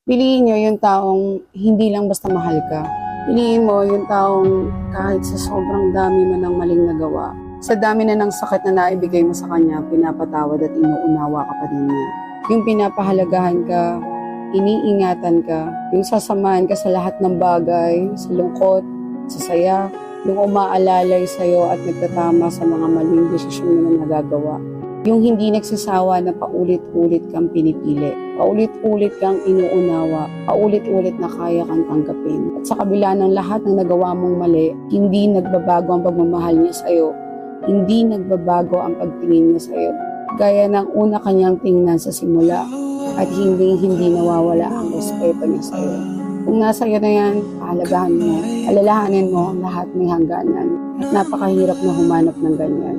Piliin nyo yung taong hindi lang basta mahal ka. Piliin mo yung taong kahit sa sobrang dami mo ng maling nagawa, sa dami na ng sakit na naibigay mo sa kanya, pinapatawad at inuunawa ka pa din niya. Yung pinapahalagahan ka, iniingatan ka, yung sasamahan ka sa lahat ng bagay, sa lungkot, sa saya, yung umaalalay sa'yo at nagtatama sa mga maling desisyon mo na nagagawa. Yung hindi nagsasawa na paulit-ulit kang pinipili, paulit-ulit kang inuunawa, paulit-ulit na kaya kang tanggapin. At sa kabila ng lahat ng nagawa mong mali, hindi nagbabago ang pagmamahal niya sa'yo, hindi nagbabago ang pagtingin niya sa'yo. Gaya ng una kanyang tingnan sa simula, at hindi nawawala ang respeto niya sa'yo. Kung nasa iyo na yan, pahalagahan mo, alalahanin mo, lahat may hangganan. At napakahirap na humanap ng ganyan.